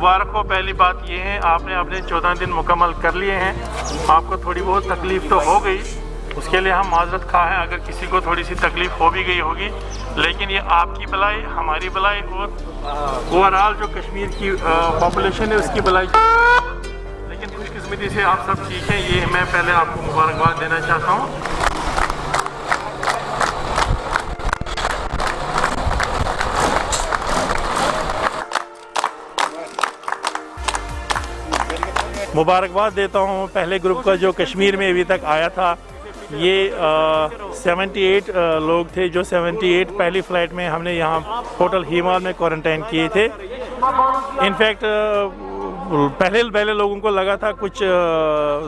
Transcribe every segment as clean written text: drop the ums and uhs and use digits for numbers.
मुबारक हो। पहली बात ये है आपने अपने 14 दिन मुकम्मल कर लिए हैं। आपको थोड़ी बहुत तकलीफ़ तो हो गई, उसके लिए हम माजरत खा हैं अगर किसी को थोड़ी सी तकलीफ़ हो भी गई होगी, लेकिन ये आपकी भलाई, हमारी भलाई और ओवरऑल जो कश्मीर की पॉपुलेशन है उसकी भलाई। लेकिन खुशकिस्मती से आप सब ठीक हैं, ये मैं पहले आपको मुबारकबाद देना चाहता हूँ। मुबारकबाद देता हूँ पहले ग्रुप का जो कश्मीर में अभी तक आया था। ये 78 लोग थे जो 78 पहली फ़्लाइट में हमने यहाँ होटल हीमाल में क्वारंटाइन किए थे। इनफैक्ट पहले लोगों को लगा था कुछ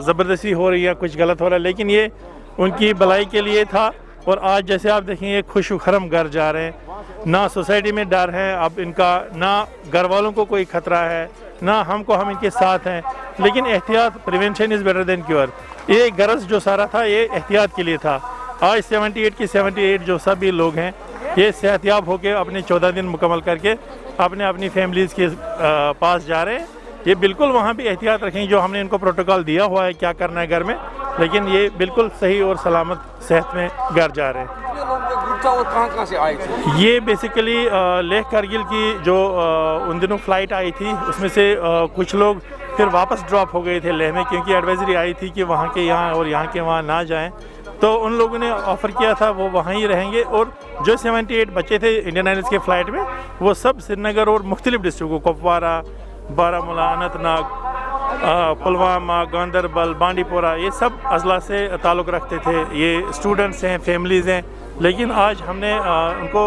ज़बरदस्ती हो रही है, कुछ गलत हो रहा है, लेकिन ये उनकी भलाई के लिए था। और आज जैसे आप देखेंगे खुश खरम घर जा रहे हैं, ना सोसाइटी में डर है अब इनका, ना घर वालों को कोई ख़तरा है, ना हमको, हम इनके साथ हैं। लेकिन एहतियात, prevention is better than cure. ये गरज जो सारा था ये एहतियात के लिए था। आज 78 की 78 जो सभी लोग हैं ये सेहतयाब होकर अपने 14 दिन मुकम्मल करके अपने अपनी फैमिलीज़ के पास जा रहे हैं। ये बिल्कुल वहाँ भी एहतियात रखेंगे, जो हमने इनको प्रोटोकॉल दिया हुआ है क्या करना है घर में, लेकिन ये बिल्कुल सही और सलामत सेहत में घर जा रहे हैं। कहाँ से आए थे? ये बेसिकली लेह करगिल की जो उन दिनों फ़्लाइट आई थी उसमें से कुछ लोग फिर वापस ड्रॉप हो गए थे लेह में, क्योंकि एडवाइजरी आई थी कि वहाँ के यहाँ और यहाँ के वहाँ ना जाएं। तो उन लोगों ने ऑफ़र किया था वो वहाँ ही रहेंगे, और जो 78 बच्चे थे इंडियन एयरलाइंस के फ़्लाइट में वो सब श्रीनगर और मुख्तलिफ़ डिस्ट्रिक्टों, कुपवारा, बारामूला, अनंतनाग, पुलवामा, गांदरबल, बांडीपोरा, ये सब अजला से ताल्लुक़ रखते थे। ये स्टूडेंट्स हैं, फैमिलीज़ हैं। लेकिन आज हमने उनको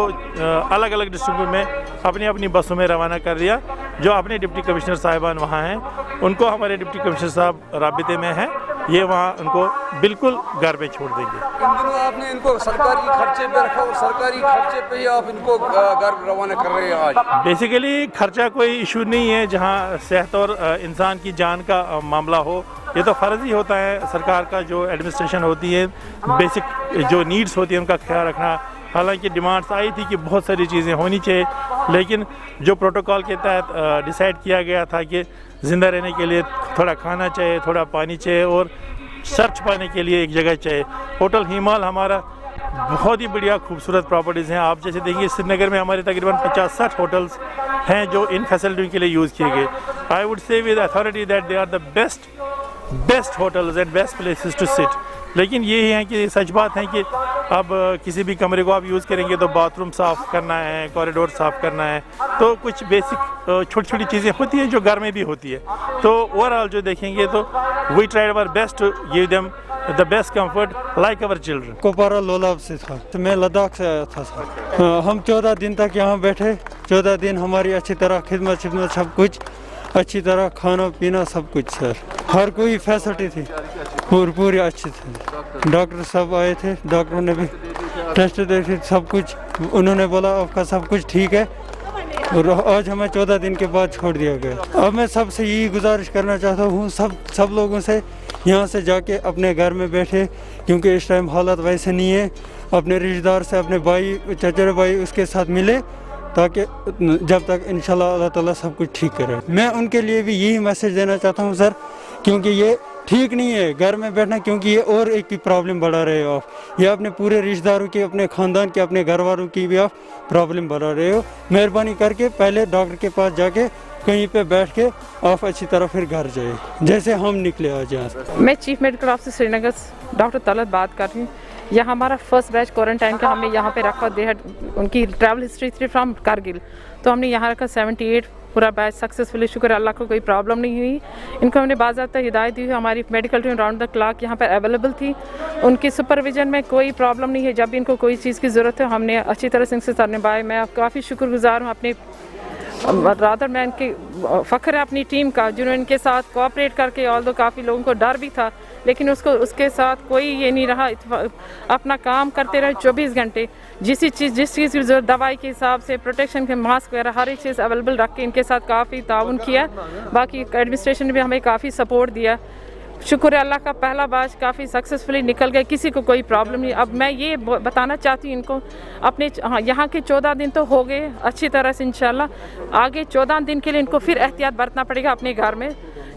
अलग अलग डिस्ट्रिक्टों में अपनी अपनी बसों में रवाना कर दिया। जो अपने डिप्टी कमिश्नर साहिबान वहाँ हैं उनको हमारे डिप्टी कमिश्नर साहब राबिते में हैं, ये वहाँ उनको बिल्कुल घर में छोड़ देंगे। इन दिनों आपने इनको सरकारी खर्चे पे रखा और सरकारी खर्चे पे ही आप इनको घर रवाना कर रहे हैं आज? बेसिकली खर्चा कोई इशू नहीं है, जहाँ सेहत और इंसान की जान का मामला हो, ये तो फ़र्ज़ ही होता है सरकार का। जो एडमिनिस्ट्रेशन होती है, बेसिक जो नीड्स होती है उनका ख्याल रखना। हालांकि डिमांड्स आई थी कि बहुत सारी चीज़ें होनी चाहिए, लेकिन जो प्रोटोकॉल के तहत डिसाइड किया गया था कि ज़िंदा रहने के लिए थोड़ा खाना चाहिए, थोड़ा पानी चाहिए और सर्च पाने के लिए एक जगह चाहिए। होटल हीमाल हमारा बहुत ही बढ़िया खूबसूरत प्रॉपर्टीज़ हैं। आप जैसे देखेंगे श्रीनगर में हमारे तकरीबन 50-60 होटल्स हैं जो इन फैसिलिटियों के लिए यूज़ किए गए। I would say with authority that they are the best hotels and best places to sit. लेकिन ये है कि सच बात है कि अब किसी भी कमरे को आप यूज़ करेंगे तो बाथरूम साफ़ करना है, कॉरिडोर साफ़ करना है, तो कुछ बेसिक छोटी छोटी चीज़ें होती हैं जो घर में भी होती है। तो ओवरऑल जो देखेंगे तो we tried our best to give them the best comfort like our children. Kupwara Lolab से था, तो मैं लद्दाख से आया था सर। हम 14 दिन तक यहाँ बैठे, 14 दिन हमारी अच्छी तरह खिदमत सब कुछ अच्छी तरह, खाना पीना सब कुछ सर, हर कोई फैसिलिटी थी पूरी अच्छी थी। डॉक्टर सब आए थे, डॉक्टरों ने भी टेस्ट देखे सब कुछ, उन्होंने बोला आपका सब कुछ ठीक है। और आज हमें 14 दिन के बाद छोड़ दिया गया। अब मैं सबसे यही गुजारिश करना चाहता हूँ सब लोगों से, यहाँ से जाके अपने घर में बैठे, क्योंकि इस टाइम हालत वैसे नहीं है। अपने रिश्तेदार से, अपने भाई, चचेरे भाई उसके साथ मिले, ताकि जब तक इंशाल्लाह अल्लाह ताला सब कुछ ठीक करे। मैं उनके लिए भी यही मैसेज देना चाहता हूँ सर, क्योंकि ये ठीक नहीं है घर में बैठना, क्योंकि ये और एक की प्रॉब्लम बढ़ा रहे हो आप। ये अपने पूरे रिश्तेदारों की, अपने ख़ानदान के, अपने घर वालों की भी आप प्रॉब्लम बढ़ा रहे हो। मेहरबानी करके पहले डॉक्टर के पास जाके कहीं पे बैठ के आप अच्छी तरह फिर घर जाए, जैसे हम निकले आज यहाँ। मैं chief medical officer Srinagar doctor Talat बात कर रही हूँ। यहाँ हमारा फर्स्ट बैच क्वारंटाइन का हमने यहाँ पे रखा। दे हैड उनकी ट्रैवल हिस्ट्री थी फ्रॉम कारगिल, तो हमने यहाँ रखा 78 पूरा बैच सक्सेसफुली, शुक्र अल्लाह को कोई प्रॉब्लम नहीं हुई। इनको हमने बाज़ाब्ता हिदायत दी हुई, हमारी medical team round the clock यहाँ पर अवेलेबल थी, उनकी सुपरविजन में कोई प्रॉब्लम नहीं है। जब भी इनको कोई चीज़ की ज़रूरत है हमने अच्छी तरह से इनसे निभाए। मैं काफ़ी शुक्रगुजार हूँ अपने रादर मैं इनकी फ़ख्र है अपनी टीम का, जिन्होंने इनके साथ कोऑपरेट करके, ऑल्दो काफ़ी लोगों को डर भी था, लेकिन उसके साथ कोई ये नहीं रहा, अपना काम करते रहे 24 घंटे। जिस चीज़ की ज़रूरत, दवाई के हिसाब से, प्रोटेक्शन के मास्क वगैरह हर एक चीज़ अवेलेबल रख के इनके साथ काफ़ी ताउन किया। बाकी एडमिनिस्ट्रेशन ने भी हमें काफ़ी सपोर्ट दिया। शुक्र है अल्लाह का, पहला बैच काफ़ी सक्सेसफुली निकल गया, किसी को कोई प्रॉब्लम नहीं। अब मैं ये बताना चाहती हूँ इनको, अपने यहाँ के 14 दिन तो हो गए अच्छी तरह से, इंशाल्लाह आगे 14 दिन के लिए इनको फिर एहतियात बरतना पड़ेगा अपने घर में,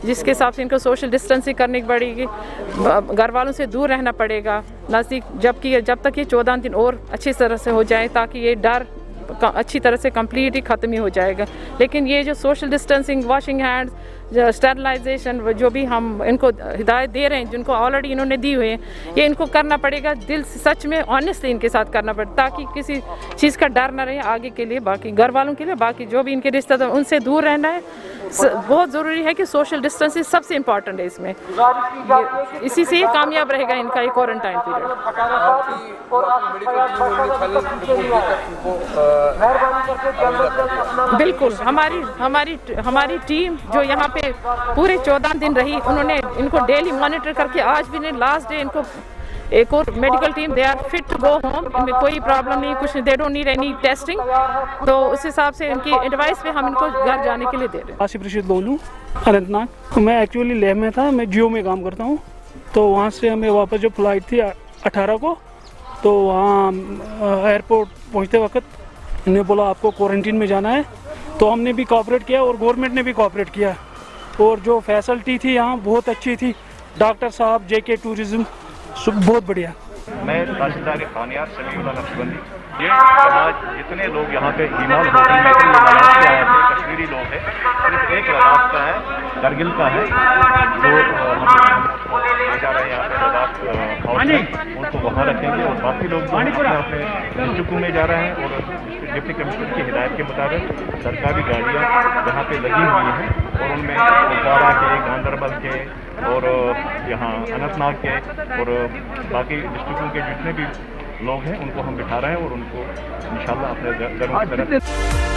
जिसके हिसाब से इनको सोशल डिस्टेंसिंग करनी पड़ेगी, घर वालों से दूर रहना पड़ेगा नज़दीक, जब तक ये 14 दिन और अच्छी तरह से हो जाए, ताकि ये डर अच्छी तरह से कंप्लीट ही ख़त्म ही हो जाएगा। लेकिन ये जो social distancing, washing hands, sterilisation, जो भी हम इनको हिदायत दे रहे हैं, जिनको ऑलरेडी इन्होंने दी हुई है, ये इनको करना पड़ेगा दिल से, सच में ऑनेस्टली इनके साथ करना पड़ेगा, ताकि किसी चीज़ का डर ना रहे आगे के लिए, बाकी घर वालों के लिए, बाकी जो भी इनके रिश्तेदार उनसे दूर रहना है। बहुत ज़रूरी है कि सोशल डिस्टेंसिंग सबसे इम्पॉर्टेंट है इसमें, इसी से ये कामयाब रहेगा इनका ये क्वारंटाइन पीरियड। बिल्कुल, हमारी टीम जो यहाँ पे पूरे 14 दिन रही, उन्होंने इनको डेली मॉनिटर करके, आज भी नहीं, लास्ट डे इनको एक और medical team, they are fit to go home, इनमें कोई प्रॉब्लम नहीं, कुछ नहीं, they don't need any testing. तो उस हिसाब से इनकी एडवाइस पे हम इनको घर जाने के लिए दे रहे हैं। आसिफ रशीद लोलू, अनंतनाग। मैं एक्चुअली लेह में था, मैं जियो में काम करता हूँ, तो वहाँ से हमें वापस जो फ्लाइट थी 18 को, तो वहाँ एयरपोर्ट पहुँचते वक्त उन्होंने बोला आपको क्वारंटीन में जाना है, तो हमने भी कोऑपरेट किया और गवर्नमेंट ने भी कोऑपरेट किया, और जो फैसिलिटी थी यहाँ बहुत अच्छी थी, डॉक्टर साहब, JK टूरिज्म बहुत बढ़िया। मैं तहसीलदार खानियार समीउल्लाह नक्शबंदी। ये यहाँ जितने लोग यहाँ पे हिमाल होटल में थे, लद्दाख से आए थे, कश्मीरी लोग हैं, सिर्फ एक लद्दाख का है, करगिल का है, जो हम ले जा रहे हैं यहाँ पे लद्दाख हाउस में, उनको वहाँ रखेंगे, और बाकी लोग जो अपने डिस्ट्रिक्टों में जा रहे हैं, और डिप्टी कमिश्नर की हिदायत के मुताबिक सरकारी गाड़ियाँ यहाँ पे लगी हुई हैं, और उनमें कुपवाड़ा के, गांधरबल के, और यहाँ अनंतनाग के, और बाकी डिस्ट्रिक्टों के जितने भी लोग हैं उनको हम बिठा रहे हैं, और उनको इंशाल्लाह अपने घरों की तरफ